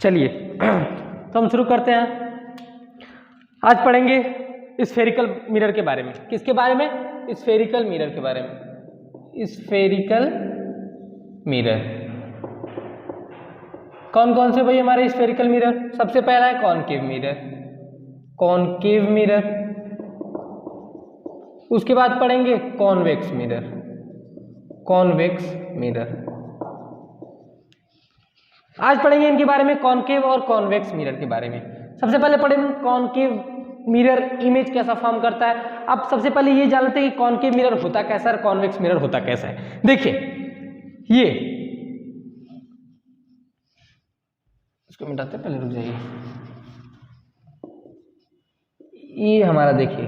चलिए तो हम शुरू करते हैं। आज पढ़ेंगे स्फेरिकल मिरर के बारे में। किसके बारे में? स्फेरिकल मिरर के बारे में। स्फेरिकल मिरर कौन कौन से भाई हमारे स्फेरिकल मिरर? सबसे पहला है कॉनकेव मिरर, कॉनकेव मिरर। उसके बाद पढ़ेंगे कॉन्वेक्स मिरर, कॉन्वेक्स मिरर। आज पढ़ेंगे इनके बारे में, कॉनकेव और कॉन्वेक्स मिरर के बारे में। सबसे पहले पढ़ेंगे कॉनकेव मिरर इमेज कैसा फॉर्म करता है। अब सबसे पहले ये जानते हैं कि कॉनकेव मिरर होता कैसा है और कॉन्वेक्स मिरर होता कैसा है। देखिए ये इसको मिटाते हैं, पहले रुक जाइए। ये हमारा देखिए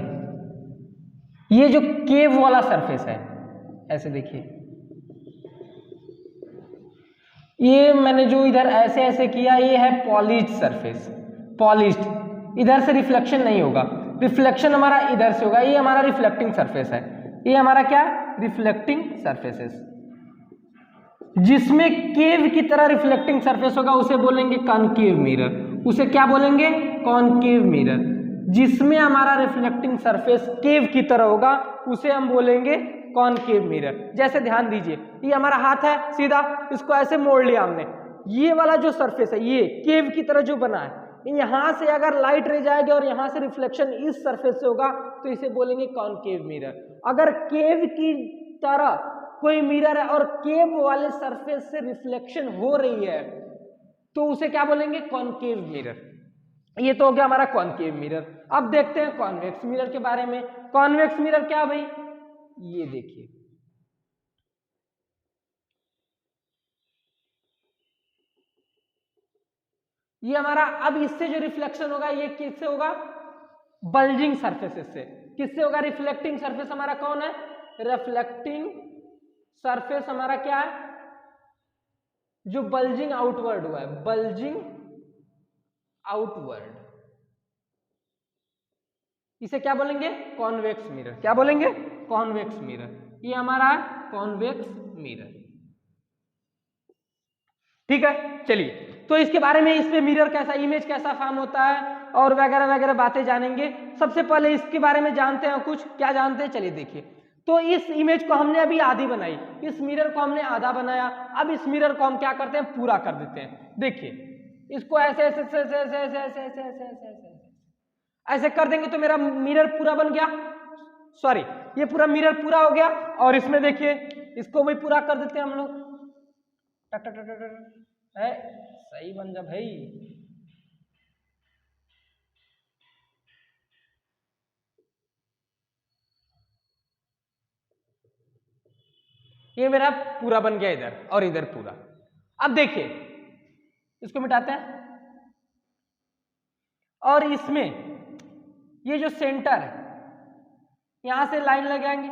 ये जो केव वाला सरफेस है, ऐसे देखिए ये मैंने जो इधर ऐसे ऐसे किया ये है पॉलिश्ड सरफेस, पॉलिश्ड। इधर से रिफ्लेक्शन नहीं होगा, रिफ्लेक्शन हमारा इधर से होगा। ये हमारा रिफ्लेक्टिंग सरफेस है, ये हमारा क्या? Reflecting surfaces. जिसमें केव की तरह रिफ्लेक्टिंग सरफेस होगा उसे बोलेंगे कॉनकेव मिरर। उसे क्या बोलेंगे? Concave mirror. जिसमें हमारा रिफ्लेक्टिंग सरफेस केव की तरह होगा उसे हम बोलेंगे कॉनकेव मिरर। जैसे ध्यान दीजिए ये हमारा हाथ है सीधा, इसको ऐसे मोड़ लिया हमने। ये वाला जो सरफेस है ये केव की तरह जो बना है, यहां से अगर लाइट रे जाएगी और यहां से रिफ्लेक्शन इस सरफेस से होगा तो इसे बोलेंगे कॉनकेव मिरर। अगर केव की तरह कोई मिरर है और केव वाले सरफेस से रिफ्लेक्शन हो रही है तो उसे क्या बोलेंगे? Concave mirror. ये तो हो गया हमारा कॉनकेव मिरर। अब देखते हैं कॉन्वेक्स मिरर के बारे में। कॉन्वेक्स मिरर क्या भाई? ये देखिए ये हमारा, अब इससे जो रिफ्लेक्शन होगा ये किससे होगा? बल्जिंग सरफेसेस से। किससे होगा? रिफ्लेक्टिंग सरफेस हमारा कौन है? रिफ्लेक्टिंग सरफेस हमारा क्या है? जो बल्जिंग आउटवर्ड हुआ है, बल्जिंग आउटवर्ड, इसे क्या बोलेंगे? Convex mirror. क्या बोलेंगे? Convex mirror. ये हमारा कॉन्वेक्स मिरर। ठीक है, चलिए तो इसके बारे में, इसमें मिरर कैसा, इमेज कैसा फॉर्म होता है और वगैरह वगैरह बातें जानेंगे। सबसे पहले इसके बारे में जानते हैं कुछ। क्या जानते हैं? चलिए देखिए। तो इस इमेज को हमने अभी आधी बनाई, इस मिरर को हमने आधा बनाया। अब इस मिरर को हम क्या करते हैं? पूरा कर देते हैं। देखिए इसको ऐसे ऐसे ऐसे ऐसे ऐसे ऐसे ऐसे ऐसे ऐसे ऐसे ऐसे कर देंगे तो मेरा मिरर पूरा बन गया। सॉरी, ये पूरा मिरर पूरा हो गया। और इसमें देखिए इसको भी पूरा कर देते हैं हम लोग। टक टक टक टक है, सही बन जा भाई। ये मेरा पूरा बन गया इधर और इधर पूरा। अब देखिए इसको मिटाते हैं और इसमें ये जो सेंटर है यहां से लाइन लगाएंगे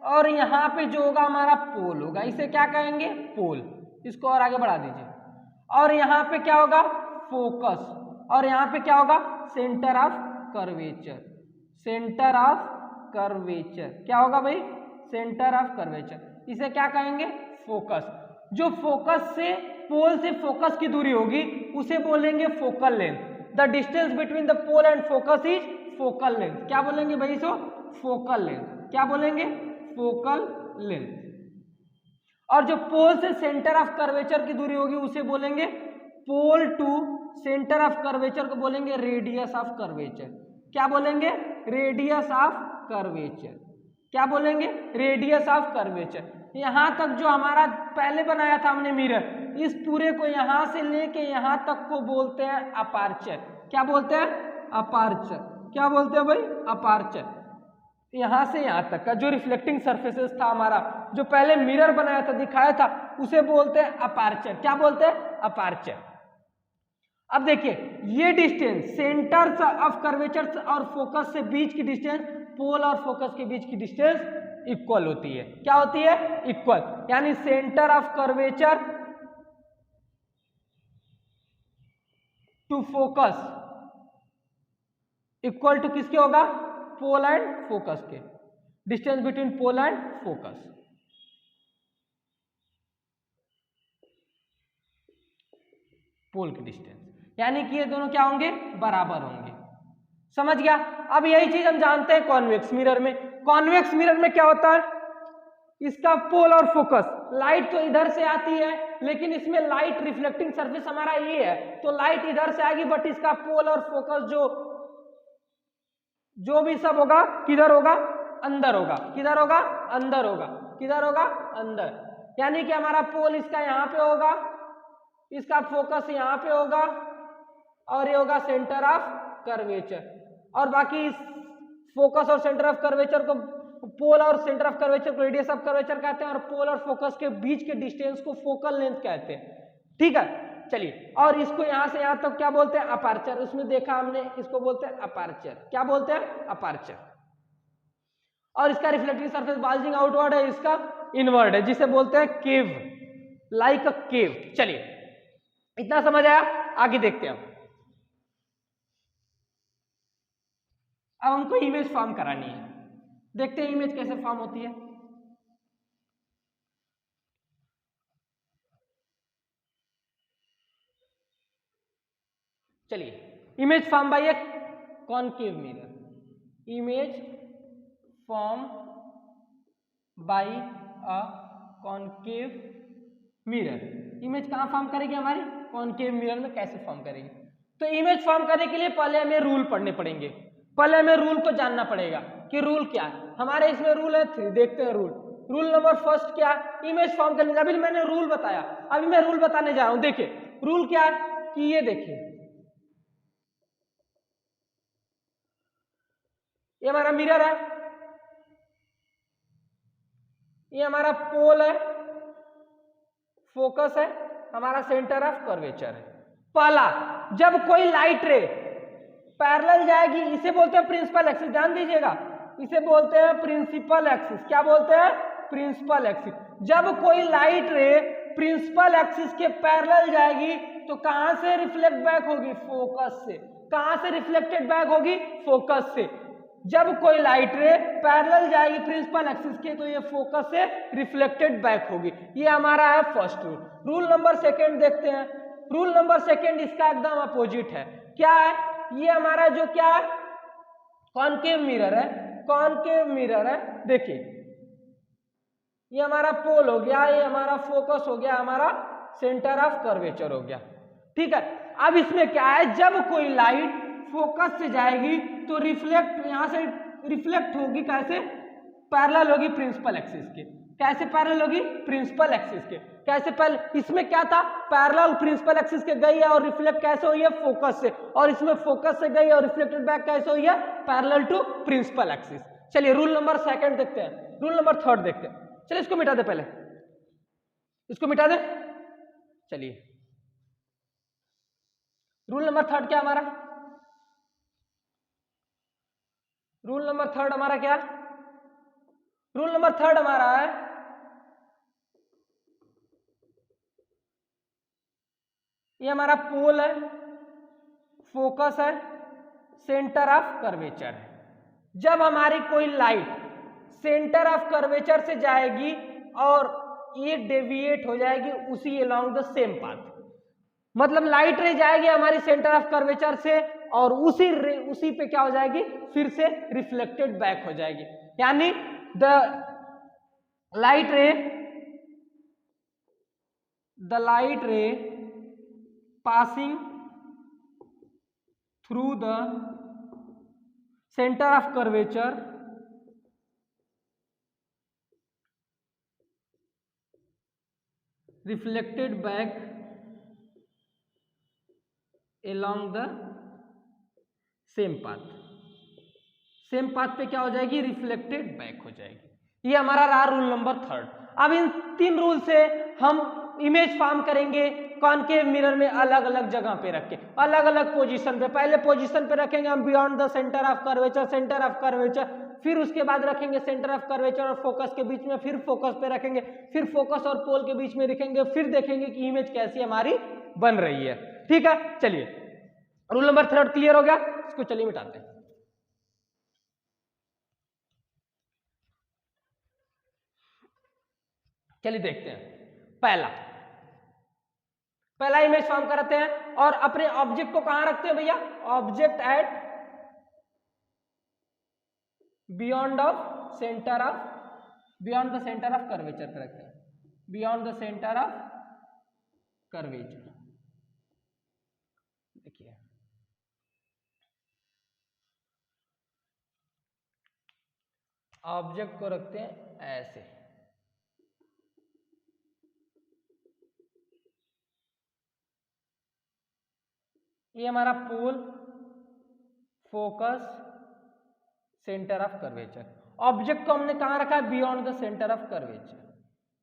और यहां पे जो होगा हमारा पोल होगा, इसे क्या कहेंगे? पोल। इसको और आगे बढ़ा दीजिए। और यहां पे क्या होगा? फोकस। और यहां पे क्या होगा? Centre of curvature. Centre of curvature क्या होगा भाई? Centre of curvature. इसे क्या कहेंगे? फोकस। जो फोकस से, पोल से फोकस की दूरी होगी उसे बोलेंगे focal length. The distance between the pole and focus is focal length. क्या बोलेंगे भाई इसको? Focal length. क्या बोलेंगे? Focal length. और जो पोल से सेंटर ऑफ कर्वेचर की दूरी होगी उसे बोलेंगे, pole to centre of curvature को बोलेंगे रेडियस ऑफ कर्वेचर। क्या बोलेंगे? Radius of curvature. क्या बोलेंगे? Radius of curvature. यहां तक जो हमारा पहले बनाया था हमने मिरर, इस पूरे को यहां से लेके यहां तक को बोलते हैं अपार्चर। क्या बोलते हैं? अपार्चर। क्या बोलते हैं भाई? अपार्चर। यहां से यहां तक का जो रिफ्लेक्टिंग सरफेसेस था हमारा, जो पहले मिरर बनाया था, दिखाया था, उसे बोलते हैं अपार्चर। क्या बोलते हैं? अपार्चर। अब देखिए ये डिस्टेंस सेंटर ऑफ कर्वेचर और फोकस से बीच की डिस्टेंस, पोल और फोकस के बीच की डिस्टेंस इक्वल होती है। क्या होती है? इक्वल। यानी centre of curvature two focus equal to किसके होगा? पोल एंड फोकस के। Distance between pole and focus. Pole की डिस्टेंस। यानी कि ये दोनों क्या होंगे, बराबर होंगे। समझ गया। अब यही चीज हम जानते हैं कॉन्वेक्स मिरर में। कॉन्वेक्स मिरर में क्या होता है, इसका पोल और फोकस, लाइट तो इधर से आती है लेकिन इसमें लाइट रिफ्लेक्टिंग सरफेस हमारा ये है, तो लाइट इधर से आएगी, बट इसका पोल और फोकस जो भी सब होगा किधर होगा, अंदर होगा। किधर होगा, अंदर होगा। किधर होगा, अंदर। यानी कि हमारा पोल इसका यहाँ पे होगा, इसका फोकस यहाँ पे होगा, और ये होगा सेंटर ऑफ कर्वेचर। और बाकी इस फोकस और सेंटर ऑफ कर्वेचर को, पोल और सेंटर ऑफ कर्वेचर को रेडियस ऑफ कर्वेचर कहते हैं, और पोल और फोकस के बीच के डिस्टेंस को फोकल लेंथ कहते हैं। ठीक है, चलिए। और इसको यहां से यहां तक क्या बोलते हैं, अपर्चर। उसमें देखा हमने, इसको बोलते हैं अपर्चर। क्या बोलते हैं, अपर्चर। और इसका रिफ्लेक्टिंग सरफेस बाल्जिंग आउटवर्ड है, इसका इनवर्ड है, जिसे बोलते हैं केव, लाइक अ केव। चलिए, इतना समझ आया, आगे देखते हैं। अब हमको इमेज फॉर्म करानी है, देखते हैं इमेज कैसे फॉर्म होती है। चलिए, image form bye A concave mirror. Image form bye a concave mirror. Image कहाँ फॉर्म करेगी हमारी, कॉनकेव मिरर में। कैसे फॉर्म करेगी, तो इमेज फॉर्म करने के लिए पहले हमें रूल पढ़ने पड़ेंगे। पहले हमें रूल को जानना पड़ेगा कि रूल क्या है। हमारे इसमें रूल है 3, देखते हैं रूल। रूल नंबर फर्स्ट क्या है, इमेज फॉर्म करने का अभी मैंने रूल बताया, अभी मैं रूल बताने जा रहा हूं। देखिए रूल क्या है कि ये देखिए, ये हमारा मिरर है, ये हमारा पोल है, फोकस है, हमारा सेंटर ऑफ कर्वेचर है। पहला, जब कोई लाइट रे पैरेलल जाएगी, इसे बोलते हैं प्रिंसिपल एक्सिस। ध्यान दीजिएगा, इसे बोलते हैं प्रिंसिपल एक्सिस। क्या बोलते हैं, प्रिंसिपल एक्सिस। जब कोई लाइट रे प्रिंसिपल एक्सिस के पैरेलल जाएगी तो कहां से रिफ्लेक्ट बैक होगी, फोकस से। कहां से रिफ्लेक्टेड बैक होगी, फोकस से। जब कोई लाइट रे पैरेलल जाएगी प्रिंसिपल एक्सिस के तो ये फोकस से रिफ्लेक्टेड बैक होगी। ये हमारा है first rule. Rule number second देखते हैं। रूल नंबर सेकंड इसका एकदम अपोजिट है। क्या है, ये हमारा जो क्या है, कॉनकेव मिरर है, कॉनकेव मिरर है। देखिए ये हमारा पोल हो गया, ये हमारा फोकस हो गया, हमारा सेंटर ऑफ कर्वेचर हो गया। ठीक है, अब इसमें क्या है, जब कोई लाइट फोकस से जाएगी तो रिफ्लेक्ट, यहां से रिफ्लेक्ट होगी, कैसे, पैरेलल होगी प्रिंसिपल एक्सिस के। कैसे पैरेलल होगी, प्रिंसिपल एक्सिस के। कैसे, पहले इसमें क्या था, पैरेलल प्रिंसिपल एक्सिस के गई है और रिफ्लेक्ट कैसे हुई है, फोकस से। और इसमें फोकस से गई और रिफ्लेक्टेड बैक कैसे हुई है, पैरेलल टू प्रिंसिपल एक्सिस। चलिए रूल नंबर सेकंड देखते हैं, रूल नंबर थर्ड देखते हैं। चलिए इसको मिटा दे, पहले इसको मिटा दे। चलिए रूल नंबर थर्ड क्या हमारा, रूल नंबर थर्ड हमारा क्या, रूल नंबर थर्ड हमारा है, ये हमारा पोल है, फोकस है, सेंटर ऑफ कर्वेचर है। जब हमारी कोई लाइट सेंटर ऑफ कर्वेचर से जाएगी और ये डेविएट हो जाएगी उसी अलोंग द सेम पाथ, मतलब लाइट रे जाएगी हमारी सेंटर ऑफ कर्वेचर से और उसी पे क्या हो जाएगी, फिर से रिफ्लेक्टेड बैक हो जाएगी। यानी द लाइट रे passing through the center of curvature reflected back along the same path। Same path पे क्या हो जाएगी, रिफ्लेक्टेड बैक हो जाएगी। ये हमारा रहा रूल नंबर थर्ड। अब इन 3 रूल से हम इमेज फॉर्म करेंगे कॉनकेव मिरर में, अलग अलग जगह पे रख के, अलग अलग पोजीशन पे। पहले पोजीशन पे रखेंगे हम beyond the centre of curvature, centre of curvature, फिर उसके बाद रखेंगे सेंटर ऑफ कर्वेचर और फोकस के बीच में, फिर फोकस पे रखेंगे, फिर फोकस और पोल के बीच में रखेंगे, फिर देखेंगे कि इमेज कैसी हमारी बन रही है। ठीक है, चलिए रूल नंबर थर्ड क्लियर हो गया, इसको चलिए मिटाते हैं। चलिए देखते हैं। पहला, पहला इमेज फॉर्म करते हैं और अपने ऑब्जेक्ट को कहां रखते हैं भैया, object at beyond of centre of, beyond the centre of curvature पे रखते हैं, beyond the centre of curvature. देखिए ऑब्जेक्ट को रखते हैं ऐसे, ये हमारा pole, focus, centre of curvature. Object को हमने कहां रखा है, beyond the centre of curvature,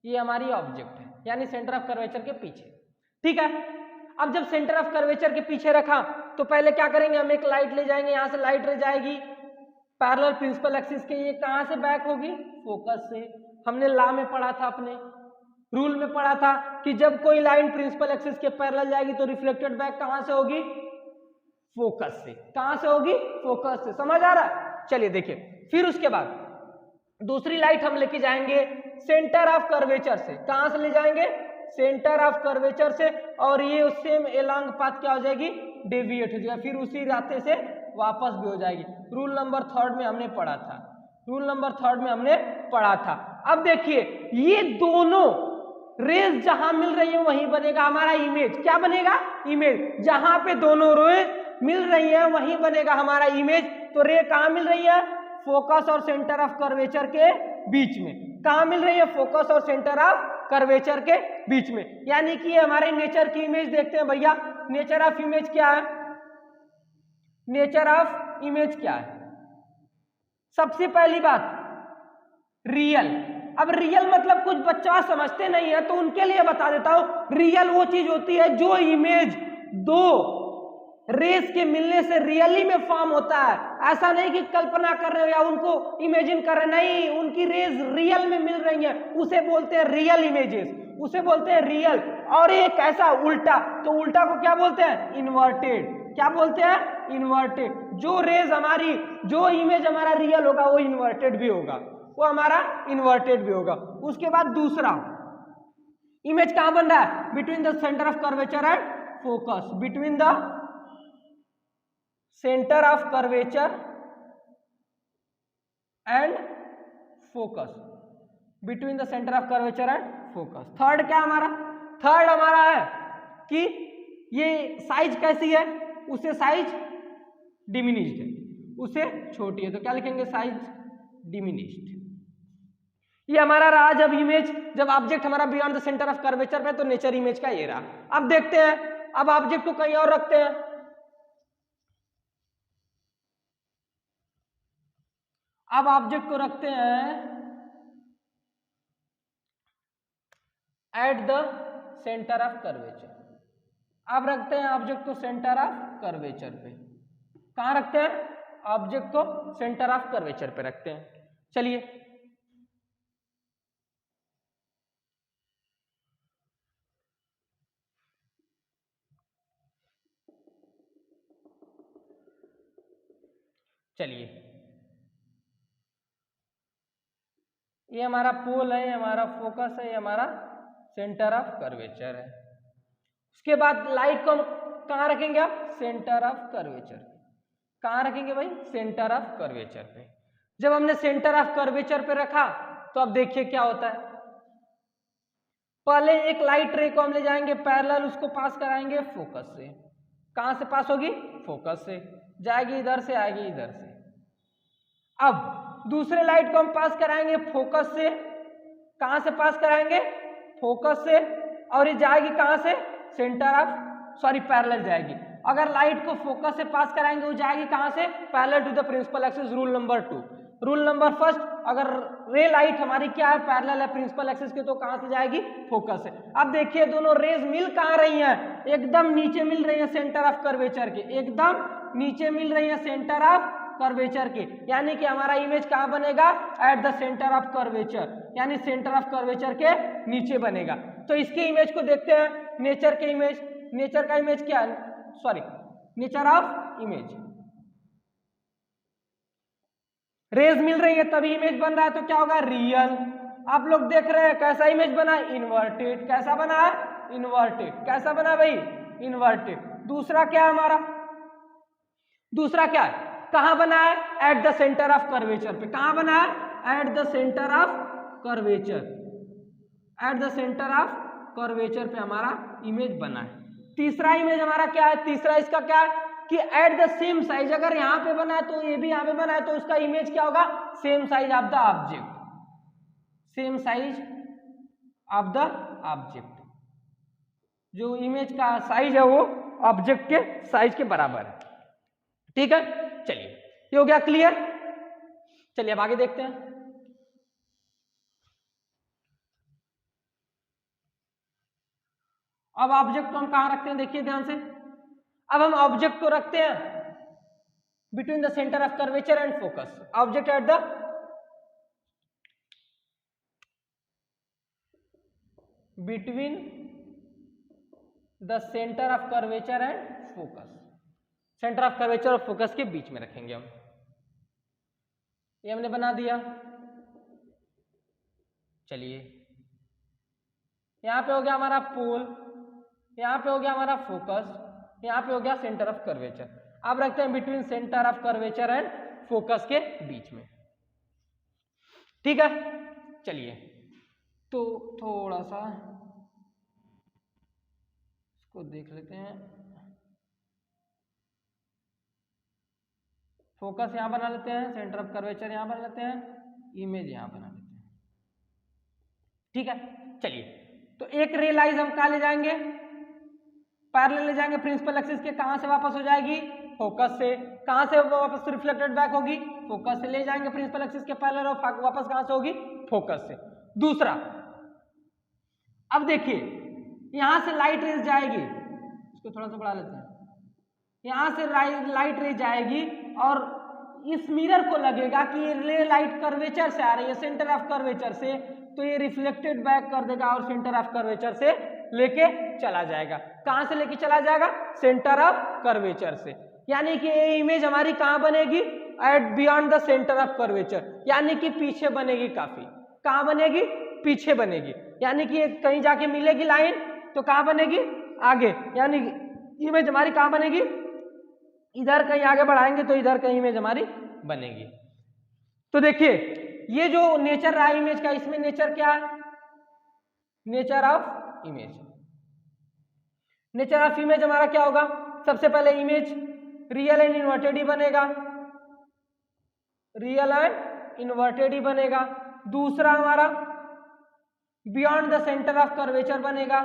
ये हमारी ऑब्जेक्ट है, यानी सेंटर ऑफ कर्वेचर के पीछे। ठीक है, अब जब सेंटर ऑफ कर्वेचर के पीछे रखा तो पहले क्या करेंगे, हम एक लाइट ले जाएंगे, यहां से लाइट ले जाएगी पैरेलल प्रिंसिपल एक्सिस के, ये कहां से बैक होगी, फोकस से। हमने लॉ में पढ़ा था, अपने रूल में पढ़ा था कि जब कोई लाइन प्रिंसिपल एक्सिस के पैरेलल जाएगी तो रिफ्लेक्टेड बैक कहां से होगी, फोकस से। कहां से होगी, फोकस से। समझ आ रहा है? चलिए देखिए, फिर उसके बाद दूसरी लाइट हम लेके जाएंगे सेंटर ऑफ कर्वेचर से। कहां से ले जाएंगे, सेंटर ऑफ कर्वेचर से, और ये सेम एलॉन्ग पाथ क्या हो जाएगी, डेविएट हो जाएगा, फिर उसी रास्ते से वापस भी हो जाएगी। रूल नंबर 3 में हमने पढ़ा था, रूल नंबर 3 में हमने पढ़ा था। अब देखिए ये दोनों रेज जहां मिल रही है वहीं बनेगा हमारा इमेज। क्या बनेगा, इमेज। जहां पे दोनों रेज मिल रही है वहीं बनेगा हमारा इमेज। तो रे कहां मिल रही है, फोकस और सेंटर ऑफ कर्वेचर के बीच में। कहां मिल रही है, फोकस और सेंटर ऑफ कर्वेचर के बीच में। यानी कि हमारे नेचर की इमेज देखते हैं भैया। नेचर ऑफ इमेज क्या है, नेचर ऑफ इमेज क्या है, सबसे पहली बात रियल। अब रियल मतलब कुछ बच्चा समझते नहीं है तो उनके लिए बता देता हूं। रियल वो चीज होती है जो इमेज दो रेस के मिलने से रियली में फॉर्म होता है। ऐसा नहीं कि कल्पना कर रहे हो या उनको इमेजिन कर रहे, नहीं, उनकी रेस रियल में मिल रही है, उसे बोलते हैं रियल इमेजेस, उसे बोलते हैं रियल। और एक ऐसा उल्टा, तो उल्टा को क्या बोलते हैं, इन्वर्टेड। क्या बोलते हैं, इन्वर्टेड। जो रेज हमारी, जो इमेज हमारा रियल होगा वो इन्वर्टेड भी होगा, वो हमारा इन्वर्टेड भी होगा। उसके बाद दूसरा इमेज कहां बन रहा है, between the centre of curvature and focus, between the centre of curvature and focus, between the centre of curvature and focus. Third क्या हमारा, थर्ड हमारा है कि ये साइज कैसी है, उसे साइज डिमिनिश्ड है, उसे छोटी है, तो क्या लिखेंगे, साइज डिमिनिश्ड। ये हमारा रहा जब इमेज, जब ऑब्जेक्ट हमारा beyond the centre of curvature पे, तो नेचर इमेज का ये रहा। अब देखते हैं, अब ऑब्जेक्ट को कहीं और रखते हैं। अब ऑब्जेक्ट को रखते हैं at the centre of curvature. अब रखते हैं ऑब्जेक्ट को सेंटर ऑफ कर्वेचर पे। कहां रखते हैं, ऑब्जेक्ट को सेंटर ऑफ कर्वेचर पे रखते हैं। चलिए चलिए, ये हमारा पोल है, ये हमारा फोकस है, ये हमारा सेंटर ऑफ कर्वेचर है। उसके बाद लाइट को हम कहां रखेंगे, आप सेंटर ऑफ कर्वेचर। कहां रखेंगे भाई, सेंटर ऑफ कर्वेचर पे। जब हमने सेंटर ऑफ कर्वेचर पे रखा तो अब देखिए क्या होता है। पहले एक लाइट रे को हम ले जाएंगे पैरेलल, उसको पास कराएंगे फोकस से। कहां से पास होगी, फोकस से, जाएगी इधर से, आएगी इधर से। अब दूसरे लाइट को हम पास कराएंगे फोकस से। कहां से पास कराएंगे, फोकस से, और ये जाएगी कहां से, सेंटर ऑफ, सॉरी पैरेलल जाएगी। अगर लाइट को फोकस से पास कराएंगे वो जाएगी कहां से, parallel to the principal axis. Rule number 2। Rule number 1, अगर रे लाइट हमारी क्या है, पैरेलल है प्रिंसिपल एक्सिस के, तो कहां से जाएगी, फोकस से। अब देखिए दोनों रेज मिल कहां रही हैं, एकदम नीचे मिल रही है सेंटर ऑफ कर्वेचर के, एकदम नीचे मिल रही है सेंटर ऑफ कर्वेचर के। यानी कि हमारा इमेज कहां बनेगा, at the centre of curvature, यानी सेंटर ऑफ कर्वेचर के नीचे बनेगा। तो इसके इमेज को देखते हैं, नेचर के इमेज, नेचर का इमेज क्या है, sorry nature of image. Rays मिल रही है तभी इमेज बन रहा है, तो क्या होगा, रियल। आप लोग देख रहे हैं कैसा इमेज बना, इन्वर्टेड। कैसा बना है, इन्वर्टेड। कैसा बना भाई? इन्वर्टेड। दूसरा क्या है हमारा? दूसरा क्या है? कहां बना है? At the centre of curvature पे। कहां बना है? At the centre of curvature. At the centre of curvature पे हमारा इमेज बना है। तीसरा इमेज हमारा क्या है? तीसरा इसका क्या है कि एट द सेम साइज, अगर यहां पे बना है तो ये भी यहां पे बना है, तो उसका इमेज क्या होगा? Same size of the object. Same size of the object. जो इमेज का साइज है वो ऑब्जेक्ट के साइज के बराबर है। ठीक है, चलिए ये हो गया क्लियर। चलिए अब आगे देखते हैं। अब ऑब्जेक्ट को हम कहां रखते हैं? देखिए ध्यान से। अब हम ऑब्जेक्ट को रखते हैं between the centre of curvature and focus. Object at the between the centre of curvature and focus. Centre of curvature और फोकस के बीच में रखेंगे हम। ये हमने बना दिया। चलिए यहां पे हो गया हमारा पोल, यहां पे हो गया हमारा फोकस, यहां पे हो गया सेंटर ऑफ कर्वेचर। अब रखते हैं between centre of curvature and focus के बीच में। ठीक है, चलिए तो थोड़ा सा इसको देख लेते हैं। फोकस यहां बना लेते हैं, सेंटर ऑफ कर्वेचर यहां बना लेते हैं, इमेज यहां बना लेते हैं। ठीक है, चलिए तो एक रे लाइज हम कहां ले जाएंगे? पैरेलल ले जाएंगे प्रिंसिपल एक्सिस के। कहां से वापस हो जाएगी? फोकस से। कहां से वापस रिफ्लेक्टेड बैक होगी? फोकस से ले जाएंगे प्रिंसिपल एक्सिस के पैरेलल, और वापस कहां से होगी? फोकस से। दूसरा, अब देखिए यहां से लाइट रेज जाएगी, इसको थोड़ा सा बढ़ा लेते हैं। यहां से लाइट रेज जाएगी और इस मिरर को लगेगा कि ये रे लाइट कर्वेचर से आ रही है, सेंटर ऑफ कर्वेचर से, तो ये रिफ्लेक्टेड बैक कर देगा और सेंटर ऑफ कर्वेचर से लेके चला जाएगा। कहां से लेके चला जाएगा? सेंटर ऑफ कर्वेचर से। यानी कि ये इमेज हमारी कहां बनेगी? At beyond the centre of curvature, यानी कि पीछे बनेगी काफी। कहां बनेगी? पीछे बनेगी। यानी कि कहीं जाके मिलेगी लाइन तो कहां बनेगी? आगे। यानी इमेज हमारी कहां बनेगी? इधर कहीं आगे बढ़ाएंगे तो इधर कहीं इमेज हमारी बनेगी। तो देखिए ये जो नेचर रहा इमेज का, इसमें नेचर क्या है? Nature of image. Nature of image हमारा क्या होगा? सबसे पहले इमेज रियल एंड इन्वर्टेड ही बनेगा, रियल एंड इन्वर्टेड ही बनेगा। दूसरा हमारा beyond the centre of curvature बनेगा,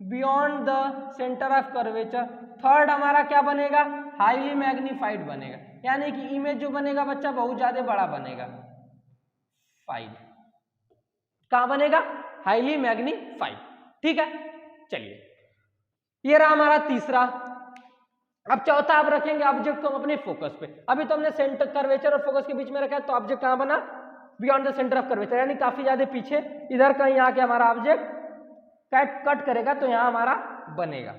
beyond the centre of curvature. Third हमारा क्या बनेगा? हाईली मैग्नीफाइड बनेगा, यानी कि इमेज जो बनेगा बच्चा बहुत ज्यादा बड़ा बनेगा। 5 कहां बनेगा? Highly magnified. ठीक है, चलिए ये रहा हमारा तीसरा। अब चौथा आप रखेंगे ऑब्जेक्ट को हम अपने फोकस पे। अभी तो हमने सेंटर कर्वेचर और फोकस के बीच में रखा है, तो ऑब्जेक्ट कहां बना? Beyond the centre of curvature, यानी काफी ज्यादा पीछे। इधर कहीं आके हमारा ऑब्जेक्ट कट करेगा तो यहां हमारा बनेगा।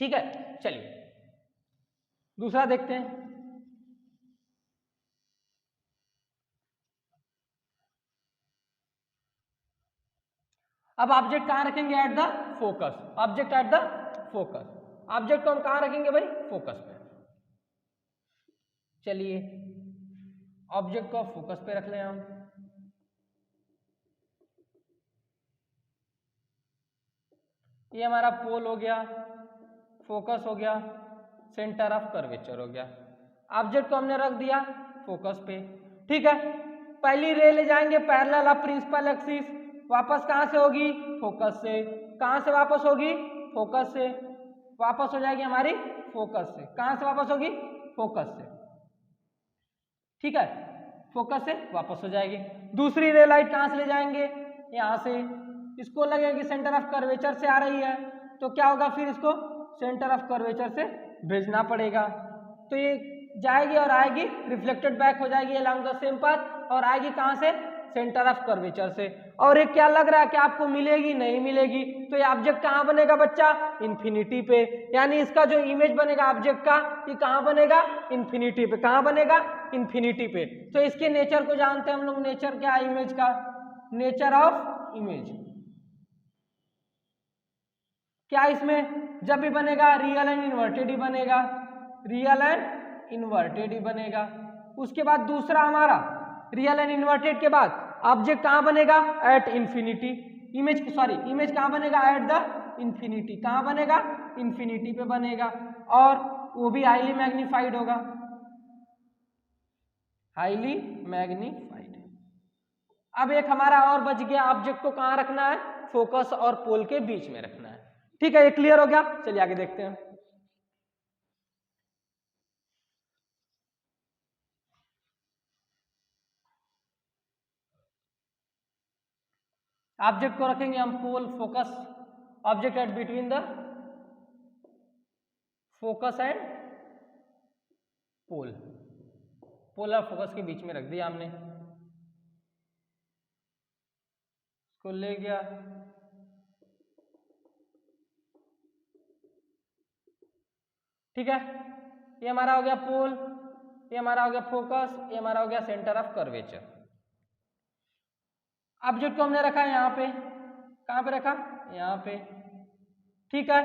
ठीक है, चलिए दूसरा देखते हैं। अब ऑब्जेक्ट कहां रखेंगे? At the focus. Object at the focus. Object को हम कहां रखेंगे भाई? फोकस पे। चलिए ऑब्जेक्ट को फोकस पे रख लें हम। ये हमारा पोल हो गया, फोकस हो गया, सेंटर ऑफ कर्वेचर हो गया। ऑब्जेक्ट को हमने रख दिया फोकस पे। ठीक है, पहली रे ले जाएंगे पैरेलल ऑफ प्रिंसिपल एक्सिस, वापस कहां से होगी? फोकस से। कहां से वापस होगी? फोकस से। वापस हो जाएगी हमारी फोकस से। कहां से वापस होगी? फोकस से। ठीक है, फोकस से वापस हो जाएगी। दूसरी रे लाइट कहां से ले जाएंगे? यहां से। इसको लगेगा कि सेंटर ऑफ कर्वेचर से आ रही है, तो क्या होगा फिर? इसको सेंटर ऑफ कर्वेचर से भेजना पड़ेगा। तो ये जाएगी और आएगी, रिफ्लेक्टेड बैक हो जाएगी अलोंग द सेम पाथ, और आएगी कहां से? सेंटर ऑफ कर्वेचर से। और ये क्या लग रहा है कि आपको मिलेगी? नहीं मिलेगी। तो ये ऑब्जेक्ट कहां बनेगा बच्चा? इन्फिनिटी पे। यानी इसका जो इमेज बनेगा ऑब्जेक्ट का, ये कहां बनेगा? इन्फिनिटी पे। कहां बनेगा? इन्फिनिटी पे। तो इसके नेचर को जानते हैं हम लोग। नेचर क्या है इमेज का? Nature of image. क्या इसमें जब भी बनेगा रियल एंड इन्वर्टेड ही बनेगा, रियल एंड इन्वर्टेड ही बनेगा। उसके बाद दूसरा हमारा रियल एंड इन्वर्टेड के बाद ऑब्जेक्ट कहाँ बनेगा, एट इंफिनिटी। इमेज कहाँ बनेगा, एट द इंफिनिटी। कहाँ बनेगा, इंफिनिटी पे बनेगा, और वो भी हाईली मैग्नीफाइड होगा, हाईली मैग्नीफाइड। अब एक हमारा और बच गया, ऑब्जेक्ट को कहाँ रखना है, फोकस और पोल के बीच में रखना है। ठीक है, ये क्लियर हो गया। चलिए आगे देखते हैं। ऑब्जेक्ट को रखेंगे हम pole, focus, object at between the focus and pole, pole और फोकस के बीच में रख दिया हमने। इसको ले गया, ठीक है। ये हमारा हो गया पोल, ये हमारा हो गया फोकस, ये हमारा हो गया सेंटर ऑफ कर्वेचर। ऑब्जेक्ट को हमने रखा है यहाँ पे, कहाँ पे रखा, यहाँ पे, ठीक है।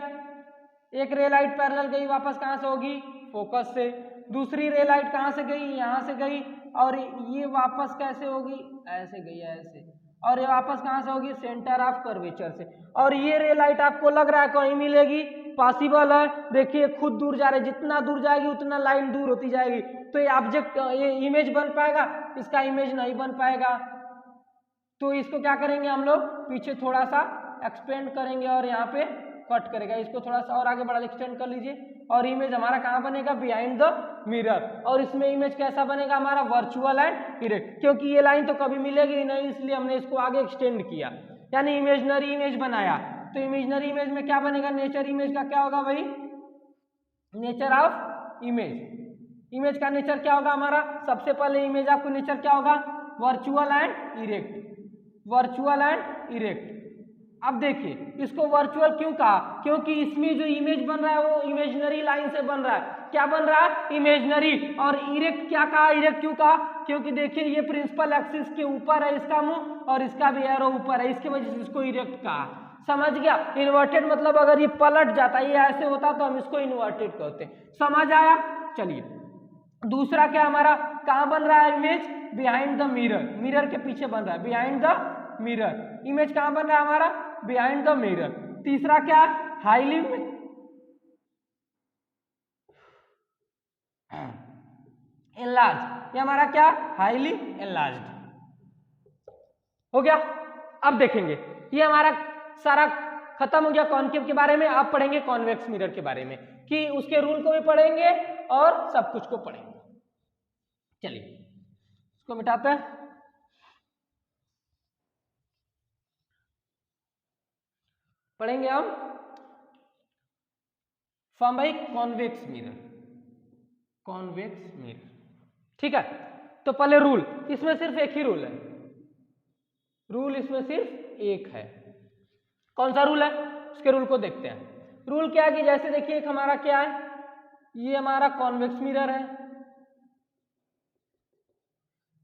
एक रे लाइट पैरेलल गई, वापस कहाँ से होगी, फोकस से। दूसरी रे लाइट कहाँ से गई, यहाँ से गई, और ये वापस कैसे होगी, ऐसे गई, ऐसे, और ये वापस कहाँ से होगी, सेंटर ऑफ कर्वेचर से। और ये रे लाइट आपको लग रहा है कहीं मिलेगी, पॉसिबल है, देखिए खुद दूर जा रही है, जितना दूर जाएगी उतना लाइन दूर होती जाएगी, तो ये ऑब्जेक्ट, ये इमेज बन पाएगा, इसका इमेज नहीं बन पाएगा। तो इसको क्या करेंगे हम लोग, पीछे थोड़ा सा एक्सपेंड करेंगे और यहाँ पे कट करेगा, इसको थोड़ा सा और आगे बढ़ा, एक्सटेंड कर लीजिए, और इमेज हमारा कहाँ बनेगा, बिहाइंड द मिरर। और इसमें इमेज कैसा बनेगा हमारा, वर्चुअल एंड इरेक्ट, क्योंकि ये लाइन तो कभी मिलेगी ही नहीं, इसलिए हमने इसको आगे एक्सटेंड किया, यानी इमेजनरी इमेज बनाया। तो इमेजनरी इमेज में क्या बनेगा, नेचर इमेज का क्या होगा भाई, नेचर ऑफ इमेज। इमेज का नेचर क्या होगा हमारा, सबसे पहले इमेज आपको नेचर क्या होगा, virtual and erect, virtual and erect. अब देखिए इसको वर्चुअल क्यों कहा, क्योंकि इसमें जो इमेज बन रहा है वो इमेजनरी लाइन से बन रहा है। क्या बन रहा है, इमेजनरी। और इरेक्ट क्या कहा, इरेक्ट क्यों कहा, क्योंकि देखिए ये प्रिंसिपल एक्सिस के ऊपर है इसका मुंह, और इसका भी एरो ऊपर है, इसकी वजह से इसको इरेक्ट कहा। समझ गया। इन्वर्टेड मतलब अगर ये पलट जाता, ये ऐसे होता तो हम इसको इन्वर्टेड कहते हैं। समझ आया। चलिए दूसरा क्या हमारा, कहाँ बन रहा है image, behind the mirror, mirror के पीछे बन रहा है, बिहाइंड द मिरर। इमेज कहाँ बन रहा है हमारा, बिहाइंड द मिरर। तीसरा क्या, हाईली एनलार्ज, ये हमारा क्या, हाईली एनलार्ज्ड हो गया। अब देखेंगे ये हमारा सारा खत्म हो गया कॉनकेव के बारे में। अब पढ़ेंगे कॉन्वेक्स मिरर के बारे में, कि उसके रूल को भी पढ़ेंगे और सब कुछ को पढ़ेंगे। चलिए इसको मिटाते हैं। पढ़ेंगे हम form by convex mirror, convex mirror, ठीक है। तो पहले रूल, इसमें सिर्फ एक ही रूल है, रूल इसमें सिर्फ एक है। कौन सा रूल है, उसके रूल को देखते हैं। रूल क्या है कि जैसे देखिए एक हमारा क्या है, ये हमारा कॉन्वेक्स मिरर है,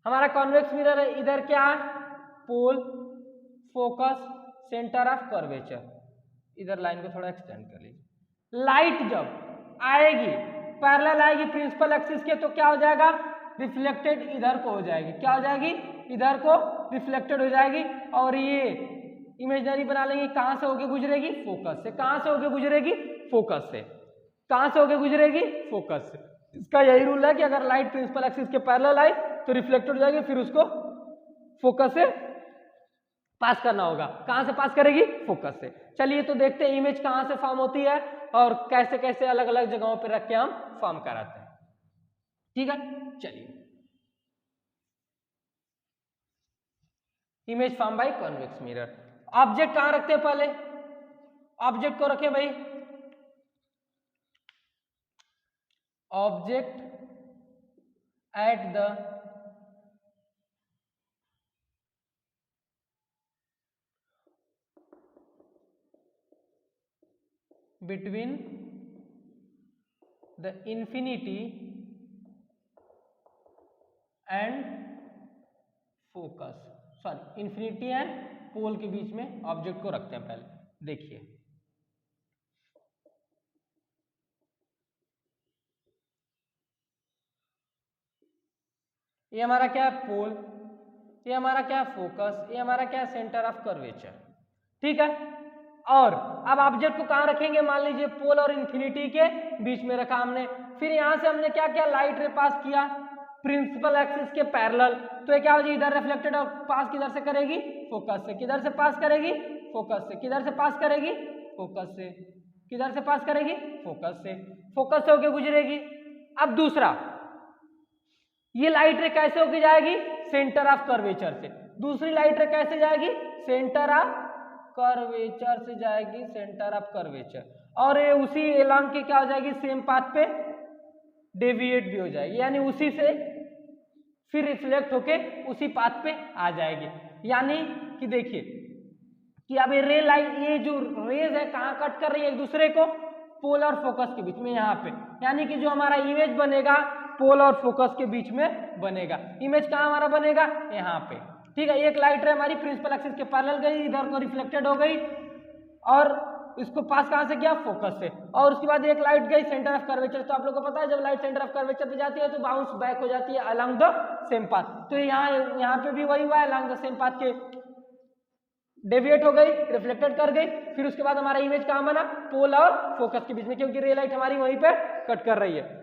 हमारा कॉन्वेक्स मिरर है। इधर क्या है, पोल, फोकस, सेंटर ऑफ कर्वेचर। इधर लाइन को थोड़ा एक्सटेंड कर लीजिए। लाइट जब आएगी, पैरेलल आएगी प्रिंसिपल एक्सिस के, तो क्या हो जाएगा, रिफ्लेक्टेड इधर को हो जाएगी। क्या हो जाएगी, इधर को रिफ्लेक्टेड हो जाएगी। और ये इमेजनरी बना लेंगे, कहां से होके गुजरेगी, फोकस से। कहां से होके गुजरेगी, फोकस से। कहां से होके गुजरेगी, फोकस से। इसका यही रूल है कि अगर लाइट प्रिंसिपल एक्सिस के पैरेलल आई तो रिफ्लेक्टेड हो जाएगी, फिर उसको फोकस से पास करना होगा। कहां से पास करेगी, फोकस से। चलिए तो देखते हैं इमेज कहां से फॉर्म होती है और कैसे कैसे अलग अलग जगहों पर रख के हम फॉर्म कराते हैं। ठीक है, चलिए image form by convex mirror. Object कहां रखते हैं, पहले ऑब्जेक्ट को रखें भाई, object at the between the infinity and focus, sorry infinity and pole के बीच में ऑब्जेक्ट को रखते हैं। पहले देखिए ये हमारा क्या है पोल, ये हमारा क्या है फोकस, ये हमारा क्या है सेंटर ऑफ कर्वेचर। ठीक है, और अब ऑब्जेक्ट को कहाँ रखेंगे, मान लीजिए पोल और इंफिनिटी के बीच में रखा हमने। फिर यहाँ से हमने क्या किया, लाइट रे पास किया प्रिंसिपल एक्सिस के पैरेलल, तो ये क्या हो जाएगी, इधर रिफ्लेक्टेड और पास किधर से करेगी, फोकस से। किधर से पास करेगी, फोकस से। किधर से पास करेगी, फोकस से। किधर से पास करेगी, फोकस से। फोकस से होके गुजरेगी। अब दूसरा, ये लाइट रे कैसे होके जाएगी, सेंटर ऑफ कर्वेचर से। दूसरी लाइट रे कैसे जाएगी, सेंटर ऑफ कर्वेचर से जाएगी, सेंटर ऑफ कर्वेचर, और ये उसी एलॉन्ग के क्या हो जाएगी, सेम पाथ पे डेविएट भी हो जाएगी, यानी उसी से फिर रिफ्लेक्ट होके उसी पाथ पे आ जाएगी। यानी कि देखिए कि अब ये रे लाइट, ये जो रेज है कहाँ कट कर रही है एक दूसरे को, पोल और फोकस के बीच में, यहाँ पे। यानी कि जो हमारा इमेज बनेगा पोल और फोकस के बीच में बनेगा। इमेज कहाँ हमारा बनेगा, यहाँ पे। ठीक है, एक लाइट रे हमारी प्रिंसिपल एक्सिस के पैरेलल गई, इधर को रिफ्लेक्टेड हो गई और इसको पास कहाँ से किया, फोकस से, और उसके बाद एक लाइट गई सेंटर ऑफ कर्वेचर। तो आप लोगों को पता है जब लाइट सेंटर ऑफ कर्वेचर पे जाती है तो बाउंस बैक हो जाती है अलोंग द सेम पाथ। तो यहाँ पे भी वही हुआ है, अलोंग द सेम पाथ के डेविएट हो गई, रिफ्लेक्टेड कर गई। फिर उसके बाद हमारा इमेज कहाँ बना, पोल और फोकस के बीच में, क्योंकि रे लाइट हमारी वहीं पे कट कर रही है।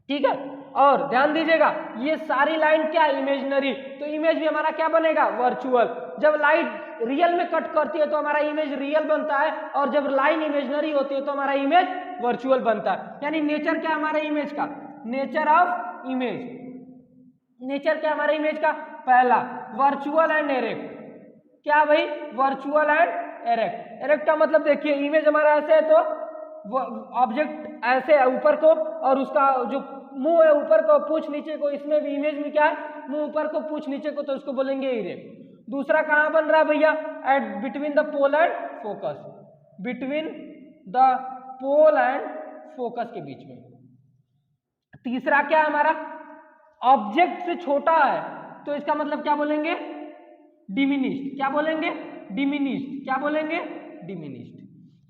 ठीक है, और ध्यान दीजिएगा ये सारी लाइन क्या, इमेजिनरी, तो इमेज भी हमारा क्या बनेगा, वर्चुअल। जब लाइट रियल में कट करती है तो हमारा इमेज रियल बनता है, और जब लाइन इमेजिनरी होती है तो हमारा इमेज वर्चुअल बनता है। यानी नेचर क्या हमारे इमेज का, नेचर ऑफ इमेज, नेचर क्या हमारे इमेज का, पहला वर्चुअल एंड एरेक्ट। क्या भाई, वर्चुअल एंड एरेक्ट। एरेक्ट का मतलब देखिए इमेज हमारा ऐसे है तो ऑब्जेक्ट ऐसे है ऊपर को, और उसका जो मुंह है ऊपर को, पूछ नीचे को, इसमें भी इमेज में क्या है, मुंह ऊपर को पूछ नीचे को, तो इसको बोलेंगे इरेक्ट। दूसरा कहां बन रहा है भैया, at between the pole and focus, between the pole and focus के बीच में। तीसरा क्या है हमारा, ऑब्जेक्ट से छोटा है, तो इसका मतलब क्या बोलेंगे, डिमिनिश्ड। क्या बोलेंगे, डिमिनिश्ड। क्या बोलेंगे, डिमिनिश्ड।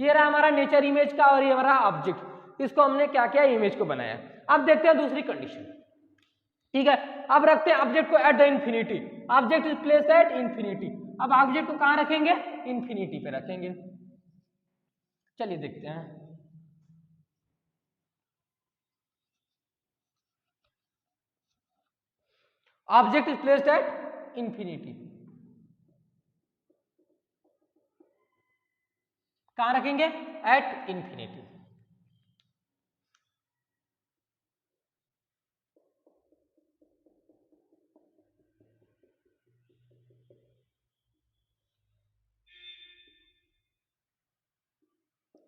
ये रहा हमारा नेचर इमेज का, और ये हमारा ऑब्जेक्ट, इसको हमने क्या किया, इमेज को बनाया। अब देखते हैं दूसरी कंडीशन। ठीक है, अब रखते हैं ऑब्जेक्ट को at the infinity, object is placed at infinity. अब ऑब्जेक्ट को कहां रखेंगे, इंफिनिटी पे रखेंगे। चलिए देखते हैं। Object is placed at infinity, कहां रखेंगे, एट इंफिनिटी।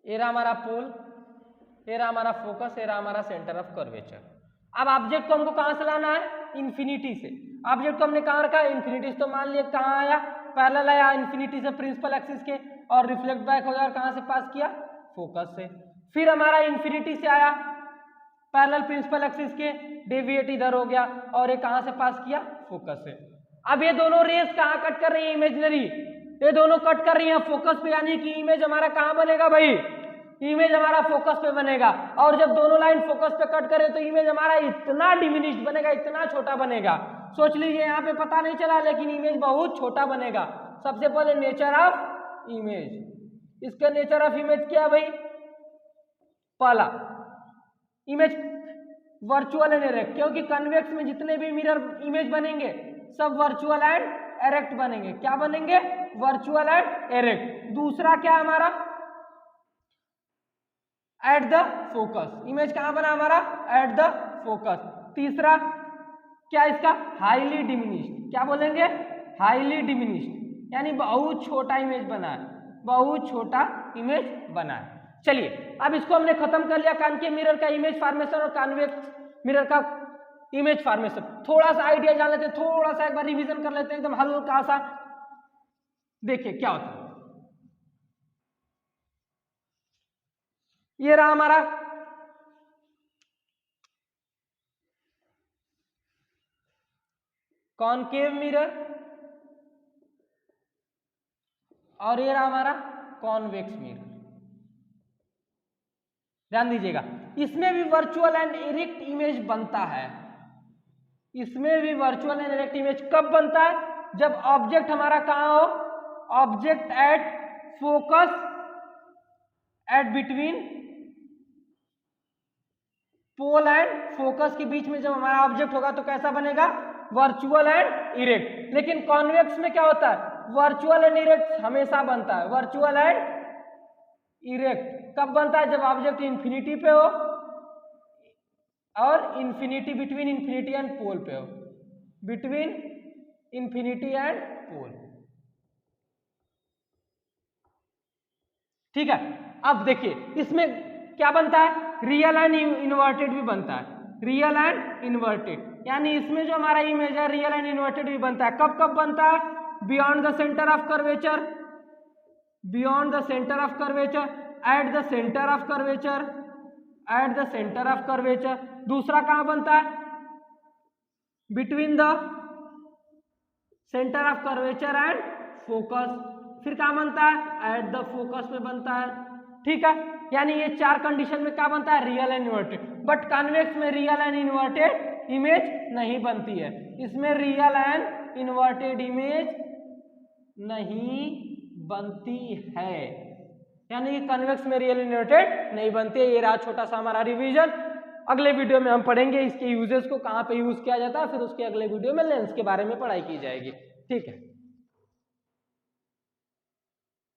ये रहा हमारा पोल, ये रहा हमारा फोकस, ये रहा हमारा सेंटर ऑफ कर्वेचर। अब ऑब्जेक्ट को हमको कहां से लाना है, इंफिनिटी से। ऑब्जेक्ट को हमने कहां रखा है, इंफिनिटी से, तो मान लिया कहां आया, पैरेलल आया इंफिनिटी से प्रिंसिपल एक्सिस के, और रिफ्लेक्ट बैक हो गया, और कहां से पास किया, फोकस से। फिर हमारा इंफिनिटी से आया पैरेलल प्रिंसिपल एक्सिस के, डेविएट इधर हो गया, और ये कहां से पास किया, फोकस से। अब ये दोनों रेस कहां कट कर रही है, इमेजिनरी, ये दोनों कट कर रही है फोकस पे, यानी कि इमेज हमारा कहां बनेगा भाई, इमेज हमारा फोकस पे बनेगा। और जब दोनों लाइन फोकस पे कट करे तो इमेज हमारा इतना डिमिनिश्ड बनेगा, इतना छोटा बनेगा। सोच लीजिए यहाँ पे पता नहीं चला, लेकिन इमेज बहुत छोटा बनेगा। सबसे पहले नेचर ऑफ इमेज, इसका नेचर ऑफ इमेज क्या है भाई, पहला इमेज वर्चुअल एंड एरेक्ट, क्योंकि कन्वेक्स में जितने भी मिरर इमेज बनेंगे सब वर्चुअल एंड एरेक्ट बनेंगे। क्या बनेंगे, वर्चुअल एंड एरेक्ट। दूसरा क्या हमारा, एट द फोकस, इमेज कहां बना हमारा, एट द फोकस। तीसरा क्या इसका, हाईली डिमिनिश्ड। क्या बोलेंगे, हाईली डिमिनिश्ड, यानी बहुत छोटा इमेज बना है, बहुत छोटा इमेज बना है। चलिए अब इसको हमने खत्म कर लिया, कॉनकेव मिरर का इमेज फॉर्मेशन और कॉन्वेक्स मिरर का इमेज फॉर्मेशन। थोड़ा सा आइडिया जान लेते हैं, थोड़ा सा एक बार रिवीजन कर लेते हैं एकदम हल्का सा। देखिए क्या होता है, ये रहा हमारा कॉनकेव मिरर, और ये रहा हमारा कॉन्वेक्स मिरर। ध्यान दीजिएगा, इसमें भी वर्चुअल एंड इरेक्ट इमेज बनता है, इसमें भी वर्चुअल एंड इरेक्ट इमेज कब बनता है? जब ऑब्जेक्ट हमारा कहाँ हो, object at focus at between pole and focus के बीच में जब हमारा ऑब्जेक्ट होगा तो कैसा बनेगा? Virtual and erect. लेकिन कॉन्वेक्स में क्या होता है? वर्चुअल एंड इरेक्ट हमेशा बनता है। वर्चुअल एंड इरेक्ट कब बनता है? जब ऑब्जेक्ट इंफिनिटी पे हो और infinity between infinity and pole पे हो, बिटवीन इंफिनिटी एंड पोल। ठीक है, अब देखिए इसमें क्या बनता है? रियल एंड इन्वर्टेड भी बनता है। रियल एंड इन्वर्टेड, यानी इसमें जो हमारा इमेज है रियल एंड इन्वर्टेड भी बनता है। कब कब बनता है? Beyond the centre of curvature, beyond the centre of curvature, at the centre of curvature, at the centre of curvature. दूसरा कहां बनता है? Between the centre of curvature and focus. फिर कहां बनता है? एट द फोकस में बनता है। ठीक है, यानी ये चार कंडीशन में क्या बनता है? Real and inverted. But convex में रियल एंड इन्वर्टेड इमेज नहीं बनती है। इसमें रियल एंड इन्वर्टेड इमेज नहीं बनती है, यानी कन्वेक्स में रियल इन्वर्टेड नहीं बनती है। ये रहा छोटा सा हमारा रिवीजन। अगले वीडियो में हम पढ़ेंगे इसके यूजेस को, कहाँ पे यूज किया जाता है, फिर उसके अगले वीडियो में लेंस के बारे में पढ़ाई की जाएगी। ठीक है।